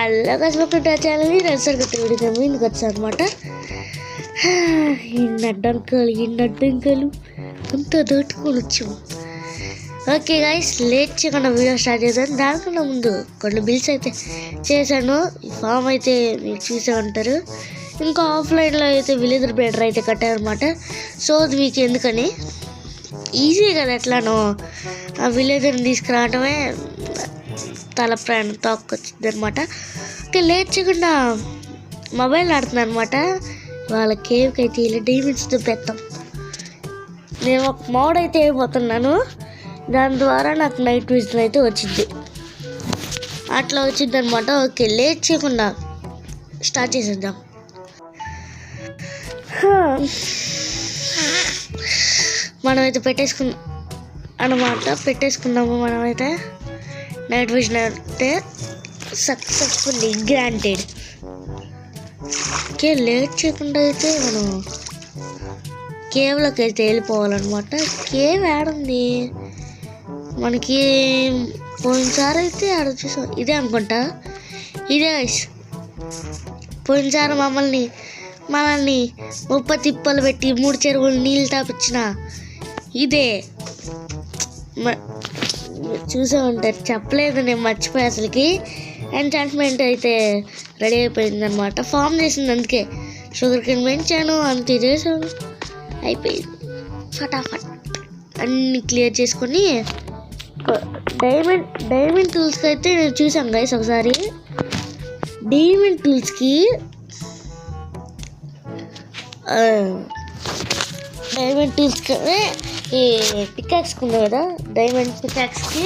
Hello welcome to channel రెసర్ కొత్త video ముందుకు వచ్చాను అనమాట. ఇన్నడ్డంకాలు అంత దాటుకొని వచ్చాము. ఓకే గైస్, లేట్ చేయకుండా వీడియో స్టార్ట్ చేశాను. దానికన్నా ముందు కొన్ని బిల్స్ అయితే చేశాను. ఈ ఫామ్ అయితే మీరు చూసే ఉంటారు. ఇంకా ఆఫ్లైన్లో అయితే విలేజర్ బ్రేడర్ అయితే కట్టారనమాట. సో అది మీకు ఎందుకని ఈజీ కదా, ఎట్లానో ఆ విలేజర్ని తీసుకురావడమే తల ప్రాణం తోక్కొచ్చింది అనమాట. ఓకే, లేట్ చేయకుండా మొబైల్ ఆడుతున్నాను అనమాట. వాళ్ళ కేవ్కి అయితే ఇలా డైమండ్స్ చూపెడతాం. నేను ఒక మోడ్ అయితే అయిపోతున్నాను, దాని ద్వారా నాకు నైట్ విజన్ అయితే వచ్చింది. అట్లా వచ్చింది అనమాట. ఓకే, లేట్ చేయకుండా స్టార్ట్ చేసేద్దాం. మనమైతే పెట్టేసుకున్నాము మనమైతే నైట్ విజన్ అయితే సక్సెస్ఫుల్లీ గ్రాంటెడ్. ఓకే, లేట్ చేయకుండా అయితే మనం కేవ్లోకి అయితే వెళ్ళిపోవాలన్నమాట. కేవ్ ఏడుంది మనకి? పోయినసారి అయితే ఆడ చూసాం, ఇదే అనుకుంటా. ఇదే గైస్, పోయినసారి మనల్ని 30 తిప్పలు పెట్టి 3 చెరువులు నీళ్ళు తాపించిన ఇదే. చూసే ఉంటారు, చెప్పలేదు, నేను మర్చిపోయా అసలుకి. ఎంచాంట్మెంట్ అయితే రెడీ అయిపోయింది అనమాట. ఫామ్ చేసింది, అందుకే షుగర్ కేన్ పెంచాను, అంతే చేసాను, అయిపోయింది. ఫటాఫట్ అన్నీ క్లియర్ చేసుకొని డైమండ్ టూల్స్కి అయితే నేను చూసాను గైస్ ఒకసారి. డైమండ్ టూల్స్కి ఈ పికాక్స్కి ఉంది కదా, డైమండ్ పికాక్స్కి,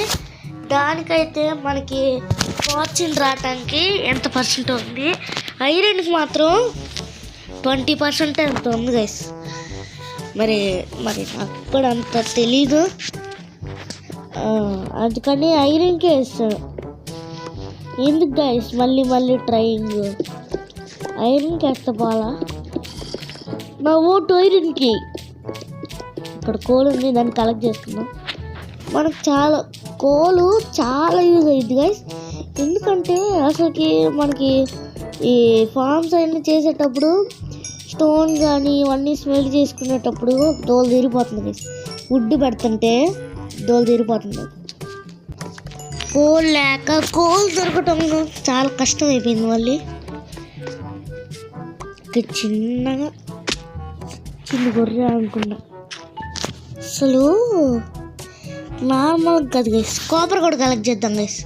దానికైతే మనకి ఫార్చ్యూన్ రావటానికి ఎంత పర్సెంట్ ఉంది, ఐరన్కి మాత్రం 20% ఎంత ఉంది గైస్. మరి నాకు కూడా అంత తెలీదు, అందుకని ఐరన్కే వేస్తాను. ఎందుకు గైస్ మళ్ళీ ట్రైయింగ్? ఐరన్కి వేస్తా బాగా. నా ఓటు ఐరన్కి. ఇక్కడ కోల్ ఉంది, దాన్ని కలెక్ట్ చేసుకుందాం. మనకు కోలు చాలా యూజ్ అయ్యింది గైస్. ఎందుకంటే అసలుకి మనకి ఈ ఫార్మ్స్ అన్నీ చేసేటప్పుడు స్టోన్ కానీ ఇవన్నీ స్మెల్ చేసుకునేటప్పుడు దోలు తీరిపోతుంది గైస్. వుడ్ పెడుతుంటే దోలు తీరిపోతుంది. కోల్ దొరకటం చాలా కష్టం అయిపోయింది. మళ్ళీ చిన్న గొర్రె అనుకున్నా, అసలు నార్మల్ కాదు గైస్. కాపర్ కూడా కలెక్ట్ చేద్దాం గైస్.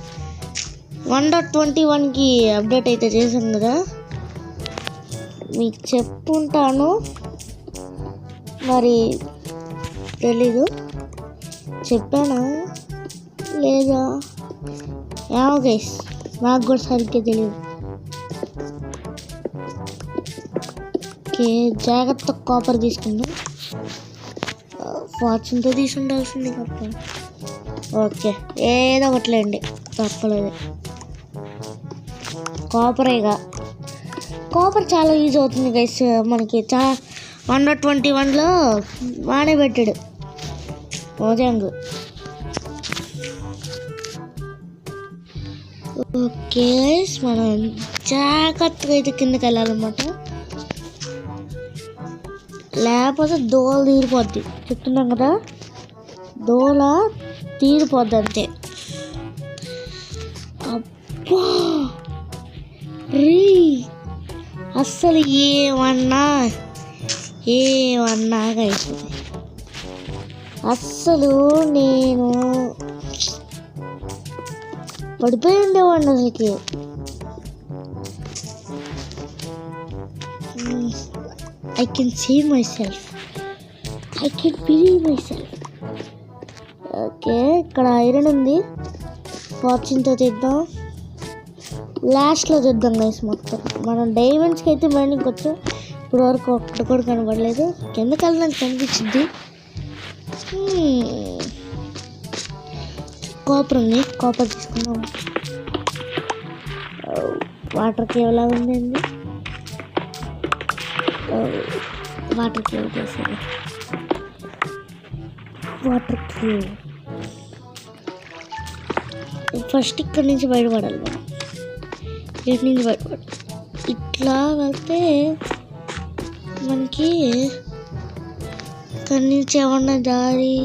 1.21కి అప్డేట్ అయితే చేశాను కదా, మీకు చెప్పుంటాను, మరి తెలీదు చెప్పానా లేదా ఏమో గైస్, నాకు కూడా సరిగ్గా తెలియదు. ఓకే, జాగ్రత్త కాపర్ తీసుకుందాం. ఫార్చ్యూన్తో తీసి ఉండాల్సింది కాపర్. ఓకే, ఏదో ఒకట్లేండి, తప్పలేదు. కాపర్ చాలా యూజ్ అవుతుంది గైస్ మనకి. 1.21లో వాడే పెట్టాడు మోజాంగ్. ఓకే, మనం జాగ్రత్తగా అయితే కిందకి వెళ్ళాలన్నమాట, లేకపోతే దోల తీరిపోద్ది. చెప్తున్నాం కదా, దోల తీరిపోద్ది అంతే. అబ్బా అస్సలు ఏమన్నా అయిపోతుంది. అస్సలు నేను పడిపోయి ఉండేవాడిని అసలుకి. I can save myself. I can believe myself. Okay, ఇక్కడ ఐరన్ ఉంది, ఫార్చ్యూన్తో తెద్దాం. లాస్ట్లో తెద్దాం గైస్. మొత్తం మనం డైమండ్స్కి అయితే మైనింగ్కి వచ్చాం. ఇప్పుడు వరకు ఒక్కటి కూడా కనబడలేదు. కిందకి వెళ్ళడానికి కనిపించింది. కాపర్ ఉంది, కాపర్ తీసుకుందాం. వాటర్ కేవ్ ఎలా ఉంది? వాటర్ కేవ్ చేసేది. ఫస్ట్ ఇక్కడి నుంచి బయటపడాలి మనం. ఇటు నుంచి పట్టుకోండి. ఇట్లా వెళ్తే మనకి ఇక్కడి నుంచి ఏమన్నా దారి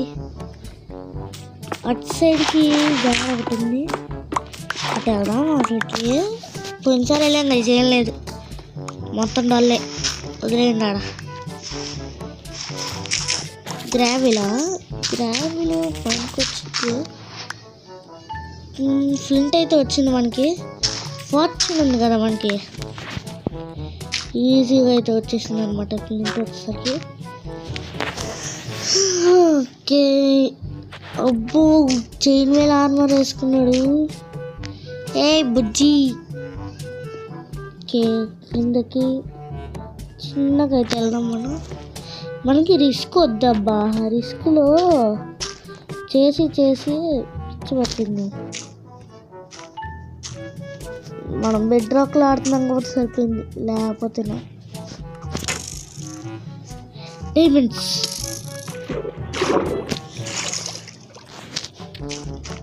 అటు సైడ్కి దారి ఒకటి ఉంది. అటు వెళ్దాం. అక్కడికి పోయినసారి వెళ్ళాం కలిసి ఏం లేదు, మొత్తం డల్లే. వదిలేయండి. ఆడ గ్రావిల్ పనికొచ్చింది. ఫ్లింట్ అయితే వచ్చింది మనకి. ఫార్చ్యూన్ ఉంది కదా మనకి, ఈజీగా అయితే వచ్చేసింది అనమాట ఫ్లింట్ వచ్చేసరికి. ఓకే. అబ్బో, చైన్ వేల్ ఆర్మర్ వేసుకున్నాడు. ఏ బుజ్జి. ఓకే, కిందకి చిన్నగా అయితే వెళ్దాం మనం. మనకి రిస్క్ వద్దబ్బా, రిస్క్లో చేసి పిచ్చి పట్టింది. మనం బెడ్ రాక్లో ఆడుతున్నాం కాబట్టి సరిపోయింది, లేకపోతే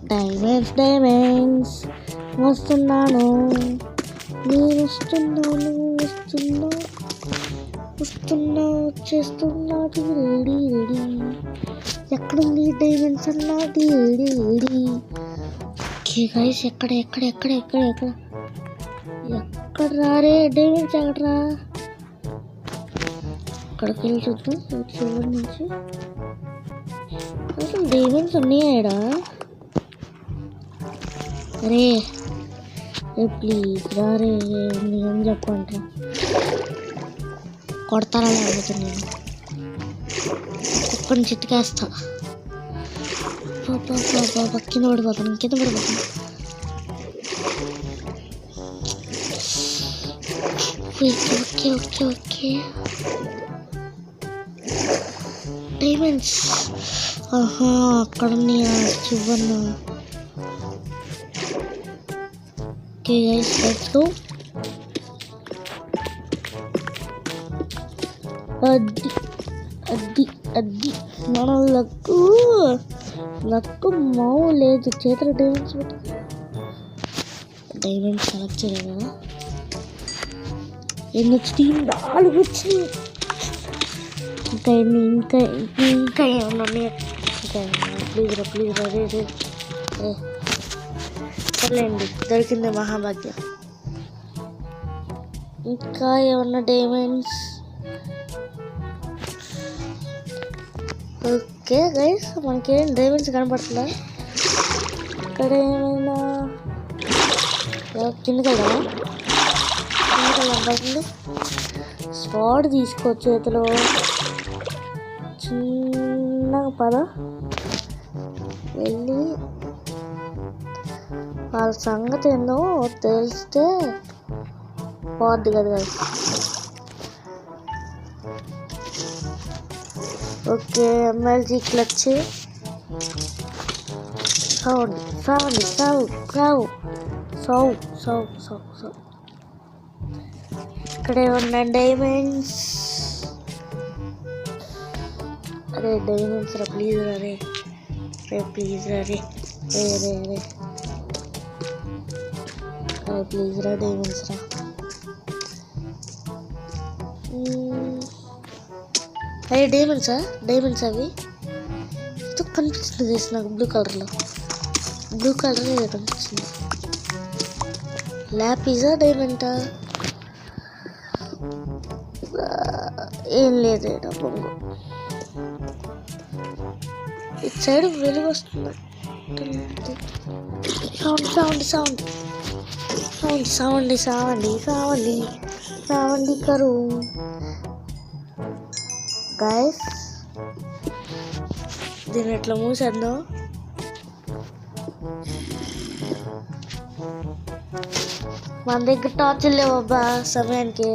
డైమండ్స్ వస్తున్నాను, నేను వస్తున్నా వచ్చేస్తున్నది. రెడీ. ఎక్కడుంది డైమండ్స్ అన్నది? రెడీ. ఓకే గైస్, ఎక్కడ రారే డైమండ్స్? ఎక్కడరా? అక్కడికి వెళ్ళి చూద్దాం చివరి నుంచి. అసలు డైమండ్స్ ఉన్నాయా? అరే ప్లీజ్ రారే, ఏం చెప్పంటారా? కొడతారా లేకపోతే నేను ఒక్కడిని చిట్టుకేస్తా. కింద పడిపోతాను. ఓకే. డైమండ్స్ అక్కడ ఉన్నాయా? చివరిన. Okay guys, let's go. అది మన లక్కు మావు లేదు. చేతులు డైమండ్స్ సెలెక్ట్ చేయలేదు కదా. ఎన్ని వచ్చింది? 4 వచ్చింది. ఇంకా ఏమన్నా ఉన్నాయి? ప్లీజ్ రే సర్లేండి, దొరికింది మహాభాగ్యం. ఇంకా ఏమన్నా డైమండ్స్? ఓకే గైస్, మనకేం డైమండ్స్ కనపడుతుందా? ఇక్కడ ఏమైనా కిందకి వెళ్దాం. స్పాట్ తీసుకో చేతిలో, చిన్నగా పద వెళ్ళి వాళ్ళ సంగతి ఏందో తెలిస్తే పోద్ది కదా. Okay, MLG clutch. సావు. ఇక్కడే ఉన్న డైమండ్స్. అరే డైమండ్స్ రా, please ray please ray please రా డైమండ్స్ రా. అరే డైమండ్స్ అవి ఏదో కనిపిస్తుంది చేసి నాకు. బ్లూ కలర్ ఏదో కనిపిస్తుంది. ల్యాపిజా డైమంటా? ఏం లేదు. బొంగు ఇటు సైడ్ వెలుగు వస్తుంది. సౌండ్ కరు గైస్. దీన్ని ఎట్లా మూసేద్దాం? మన దగ్గర టార్చ్ లేవబ్బా సమయానికి.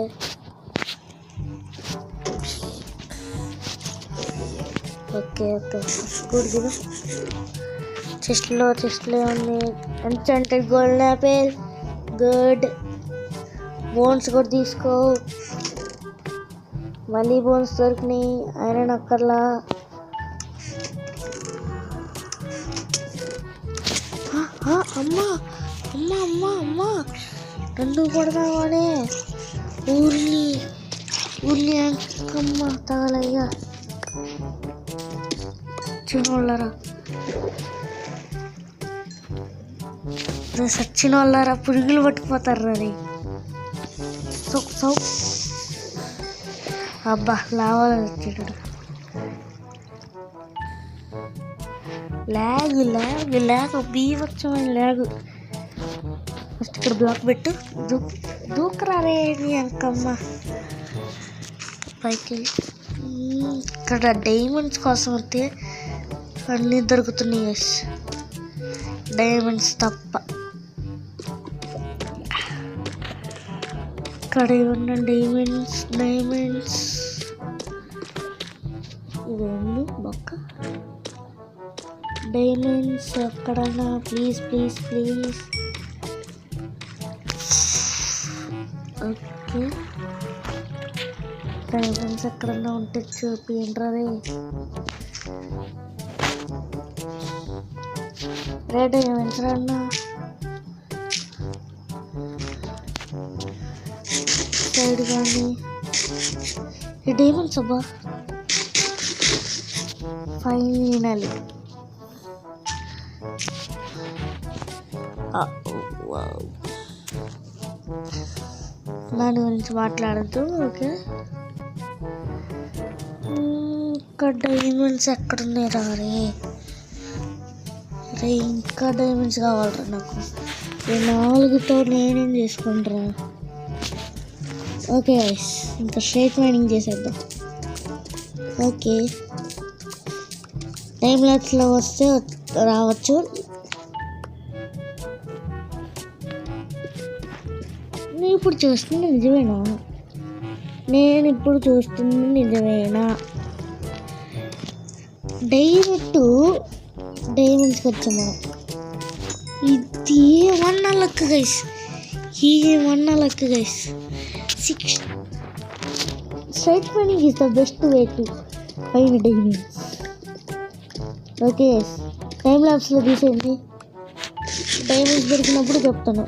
Okay good. చెస్ట్లో ఉంది. Enchanted golden apple. Good. Bones కూడా తీసుకో. మళ్ళీ బోన్స్ దొరికినాయి. ఐరన్ అక్కర్లా. అమ్మా నన్ను కొడదామనే ఊరిని అంకమ్మ తగలయ్యా చిన్నోళ్ళరా సచ్చిన వాళ్ళరా పురుగులు పట్టుకుపోతారు రీ సౌ అబ్బా లావాలి వచ్చాడు ల్యాగ్ బీభత్సమైన ల్యాగ్ ఫస్ట్ ఇక్కడ బ్లాక్ పెట్టు దూకరారే అంకమ్మ పైకి ఇక్కడ డైమండ్స్ కోసం వస్తే అన్నీ దొరుకుతున్నాయి డైమండ్స్ తప్ప ఇక్కడ ఉన్న డైమండ్స్ ఇదేంది బొక్క డైమండ్స్ ఎక్కడన్నా ప్లీజ్ ఓకే డైమండ్స్ ఎక్కడన్నా ఉంటే చూపించరా రే డైమండ్స్ రన్నా సైడ్ కానీ ఈ డైమండ్స్ అబ్బా ఫైనల్ దాని గురించి మాట్లాడద్దు ఓకే ఇంకా డైమండ్స్ ఎక్కడున్నాయి రే ఇంకా డైమండ్స్ కావాలరా నాకు ఈ 4తో నేనేం చేసుకుంటారా ఓకే ఇంకా స్ట్రైట్ మైనింగ్ చేసేద్దాం ఓకే టైం ల్యాప్స్లో వస్తే రావచ్చు నేను ఇప్పుడు చూస్తుంది నిజమేనా డైమండ్స్కి వచ్చాం మనం ఇది ఏమన్నా luck guys straight mining is the best way to find diamonds okay time ల్యాప్స్లో తీసేయండి డైమండ్స్ దొరికినప్పుడు చెప్తాను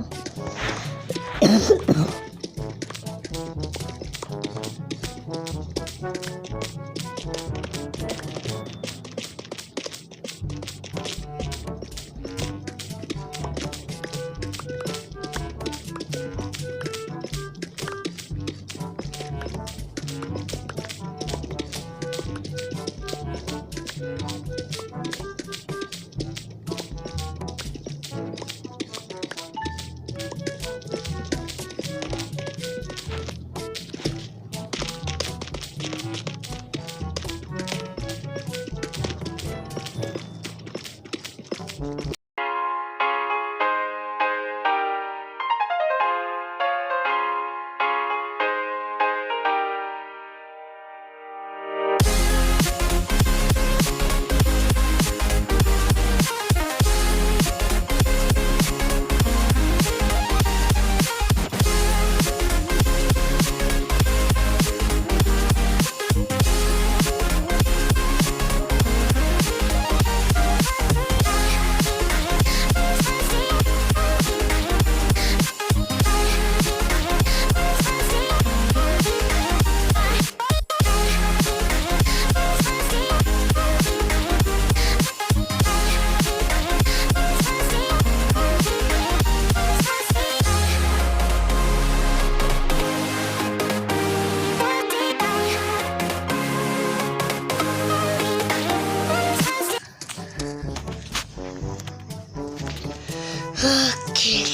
Okay.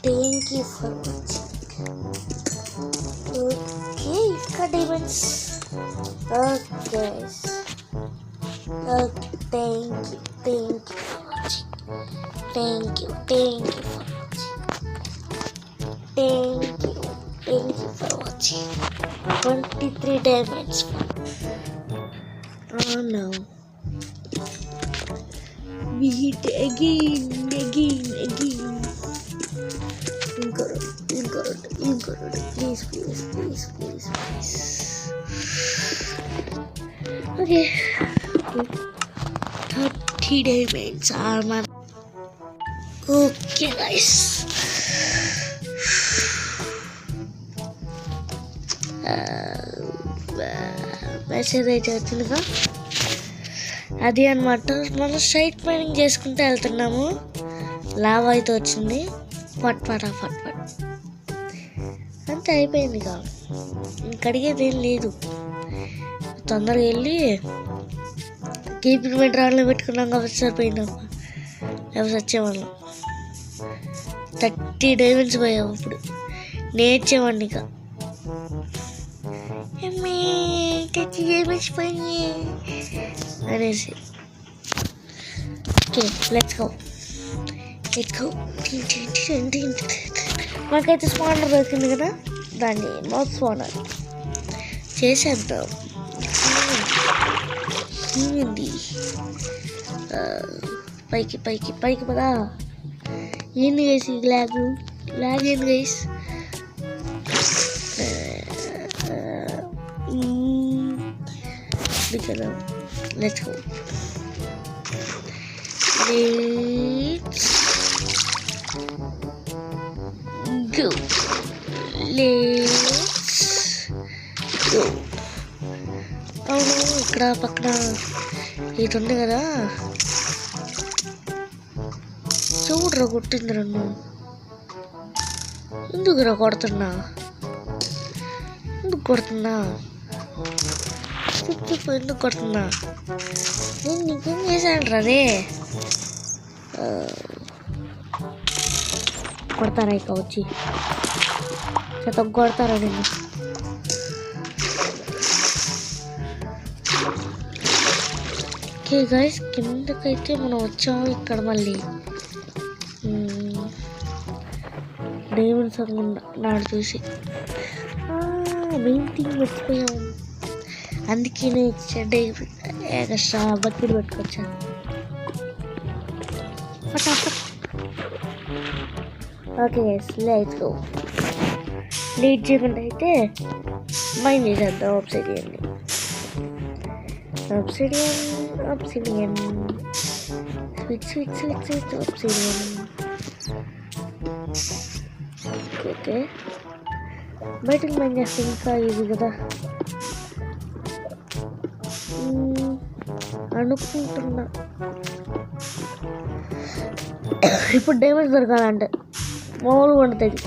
Thank you for watching. Okay, got diamonds. Okay. Thank you for watching. Thank you for watching. 23 diamonds. Oh no. We hit again. You got it. Please. Okay. 30 diamonds are my. Okay. Okay guys, message అయితే వచ్చిందిగా, అది అనమాట. మనం straight mining చేసుకుంటూ వెళ్తున్నాము. Lava అయితే వచ్చింది. పట్ పట్ పట్ పట్ అంతే, అయిపోయింది. ఇక ఇంకడిగేది ఏం లేదు. తొందరగా వెళ్ళి కీపింగ్ రాళ్ళని పెట్టుకున్నాం కాబట్టి సరిపోయింది. లేకపోతే వచ్చేవాళ్ళం. 30 డైమండ్స్ పోయాము. ఇప్పుడు నేర్చేవాడిని ఇక. 30 డైమండ్స్ పోయి అనేసి. Okay, let's go. మాకైతే స్పానర్ దొరికింది కదా, దాన్ని మౌత్ స్పానర్ చేసేద్దాం. ఏమింది పైకి పైకి పైకి పదా. ఏంది గైస్ ఈ ల్యాగ్ ఏంది గైస్? కదా, లెట్స్ గో. అవును, ఇక్కడ పక్కన ఇది ఉంది కదా, చూడరా కొట్టింది నన్ను. ఎందుకు కొడుతున్నా ఎందుకు కొడుతున్నా నేను నీకేం చేశాను రే? కొడతారా ఇక వచ్చి చేత కొడతారా నేను? ఓకే గైస్, కిందకైతే మనం వచ్చాము. ఇక్కడ మళ్ళీ డైమండ్స్ అనుకుంటా నాడు చూసి మెయిన్ థింగ్ మర్చిపోయాము. అందుకే నేను ఎక్స్ట్రా బకెట్ పెట్టుకొచ్చాను. Okay guys, let's go. Late చేయకుండా అయితే మైండ్ చేసేద్దాం ఆబ్సిడియన్. Sweet obsidian. ఓకే, బయటకు మైండ్ చేస్తే ఇంకా ఇది కదా అనుకుంటున్నా. ఇప్పుడు డైమండ్స్ దొరకాలంటే మామూలుగా ఉంటుంది.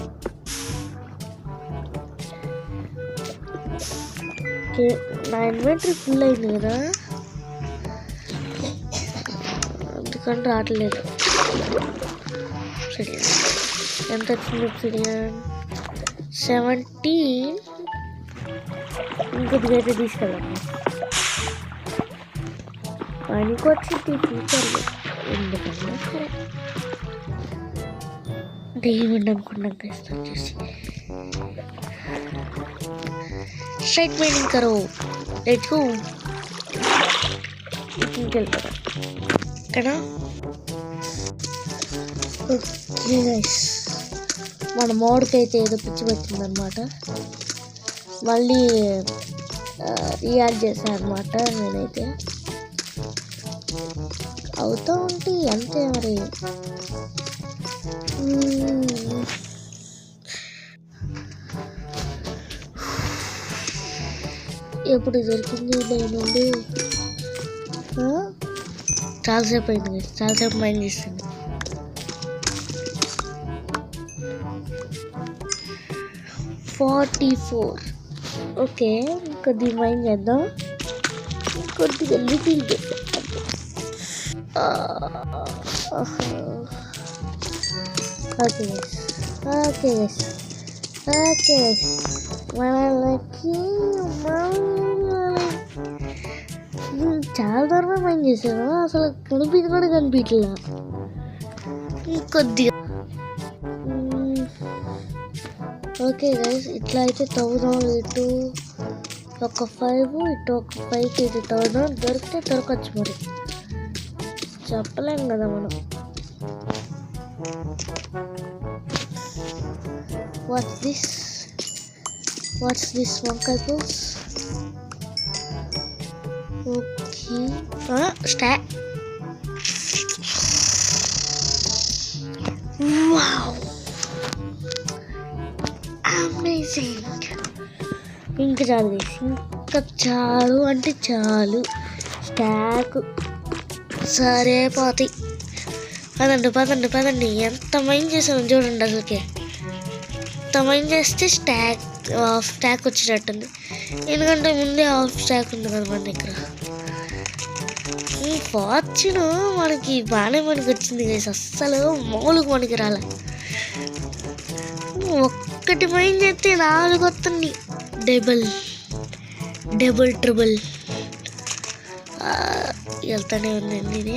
ఓకే, నా ఇన్వెంటరీ ఫుల్ అయింది కదా, అందుకని రావట్లేదు. ఎంత వచ్చింది ఆబ్సిడియన్? 17. ఇంకొద్దిగా అయితే తీసుకెళ్ళాము. పనికి వచ్చింది ఫ్యూచర్లో, ఎందుకన్నా సరే. డైమండ్ అనుకున్నాం కదా, చూసి స్ట్రైట్ మైనింగ్ కరో. Let's go. ఇంకెళ్తారా ఇక్కడ? ఓకే గైస్, మన మోడ్కి అయితే ఏదో పిచ్చి పెట్టిందనమాట. మళ్ళీ రియాక్ట్ చేశాను అనమాట. నేనైతే అవుతూ ఉంటే అంతే మరి. ఎప్పుడు దొరికింది డైమండ్? చాలాసేపు అయింది, చాలాసేపు మైండ్ చేస్తుంది. $44. ఓకే, కొద్దిగా మైండ్ చేద్దాం. కొద్దిగా లిటిల్ బిట్. ఓకే మనకి చాలా దూరం మైండ్ చేశాను, అసలు కనిపించట్లా. కొద్దిగా ఓకే గైస్, ఇట్లా అయితే 1000 ఇటు ఒక 5 ఇటు ఒక 5 ఇటు 1000 దొరికితే దొరకచ్చు. మరి చెప్పలేం కదా మనం. వాట్స్ దిస్ వంకాయ పుల్స్? Okay, wow, amazing. ఇంకా చాలు guys, ఇంకా చాలు అంటే చాలు. స్టాక్ సరే పోతాయి. పదండి పదండి పదండి. ఎంత మైండ్ చేసాము చూడండి. అసలుకి ఎంత మైండ్ చేస్తే హాఫ్ స్టాక్ వచ్చినట్టుంది. ఎందుకంటే ముందే హాఫ్ స్టాక్ ఉంది కదా మన దగ్గర. ఈ ఫార్చ్యూన్ మనకి బాగానే మనకి వచ్చింది గైస్. అస్సలు మామూలుగా మనకి రాలే. ఒక్కటి మైండ్ చేస్తే 4 వస్తుంది. డబుల్ ట్రిబుల్ వెళ్తానే ఉందండి ఇది.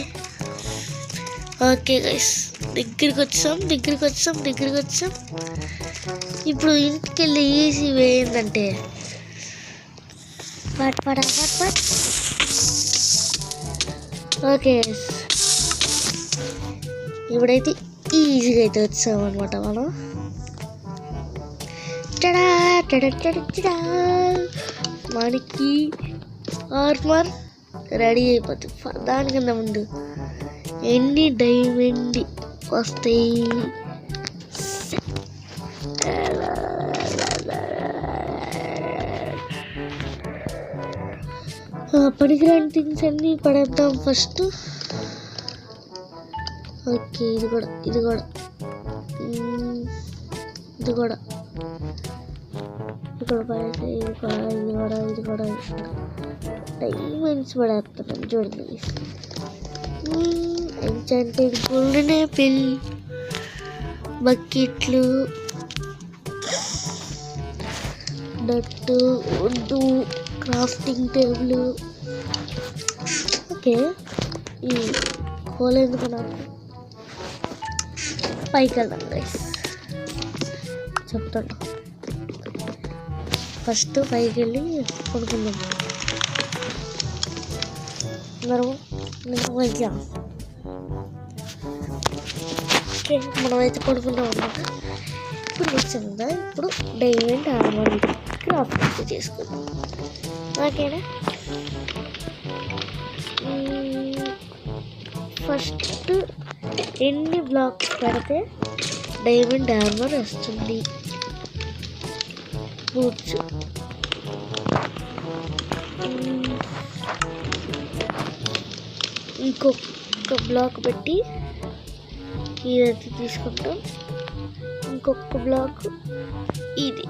ఓకే గైస్, దగ్గరికి వచ్చాం. ఇప్పుడు ఇంటికి వెళ్ళి ఈజీ వే ఏంటంటే పట్. ఓకే గైస్, ఇప్పుడైతే ఈజీగా అయితే వచ్చామన్నమాట మనం. మనకి ఆర్మర్ రెడీ అయిపోతుంది. దానికన్నా ముందు ఎన్ని డైమండ్ వస్తాయి? పనికిరాని థింగ్స్ అన్నీ పడేద్దాం ఫస్ట్. ఓకే, ఇది కూడా ఇక్కడ పడేస్తే ఇది కూడా డైమండ్స్ పడేస్తున్నాను చూడండి. ఎన్చాంటెడ్ గోల్డెన్ యాపిల్, బకెట్లు, నట్టు, వుడ్డు, క్రాఫ్టింగ్ టేబుల్. ఓకే, ఈ కోల్ ఎందుకు నాకు? పైకి వెళ్దాం గైస్, చెప్తాను. ఫస్ట్ పైకి వెళ్ళి పడుకుందాం. ఓకే, మనమైతే పడుకుంటాం అన్నమాట. ఇప్పుడు నిజంగా ఇప్పుడు డైమండ్ ఆర్మర్ క్రాఫ్ట్ చేసుకుందాం. ఓకేనా? ఫస్ట్ ఎన్ని బ్లాక్స్ పెడితే డైమండ్ ఆర్మర్ వస్తుంది? బూట్స్, ఇంకొక బ్లాక్ పెట్టి ఇదైతే తీసుకుంటాం. ఇంకొక బ్లాక్ ఇది.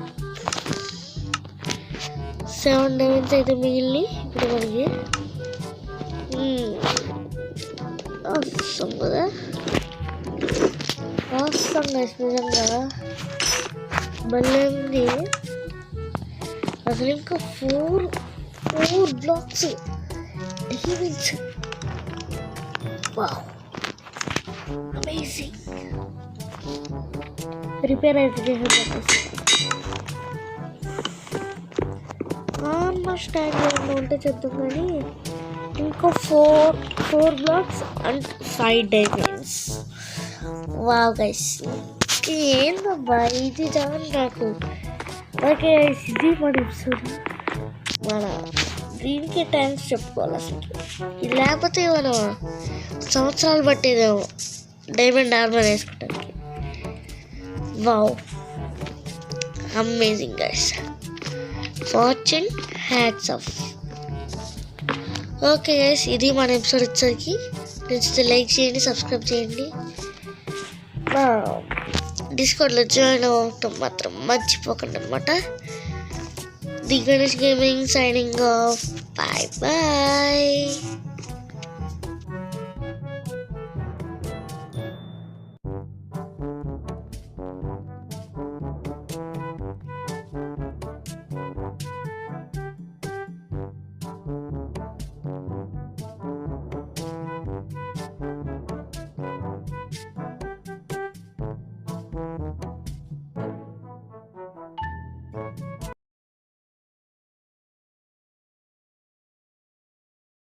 7 డైమండ్స్ అయితే మిగిలిన. ఇప్పుడు మనకి అవసరం కదా, అవసరం నిజంగా భలే ఉంది. అసలు ఇంకా 4 blocks diamonds. Wow, amazing. Repair అయితే చేసేది ఆల్మోస్ట్ టైం ఉంటే చేద్దాం. కానీ ఇంకో 4 blocks and 5 diamonds. Wow guys, ఏందబ్బా ఇది చాలు నాకు. ఓకే, ఇది మన ఎపిసోడ్. మన దీనికి థ్యాంక్స్ చెప్పుకోవాలి. అసలు ఇది లేకపోతే మనం సంవత్సరాలు పట్టేదేమో డైమండ్ ఆర్మర్ వేసుకోవడానికి. Wow, amazing guys. Fortune hats off. Okay guys, ఇది మన ఎపిసోడ్ వచ్చేసరికి. నచ్చితే లైక్ చేయండి, సబ్స్క్రైబ్ చేయండి. డిస్కౌంట్లో జాయిన్ అవ్వటం మాత్రం మర్చిపోకండి అనమాట. The Ganesh gaming signing off. Bye bye.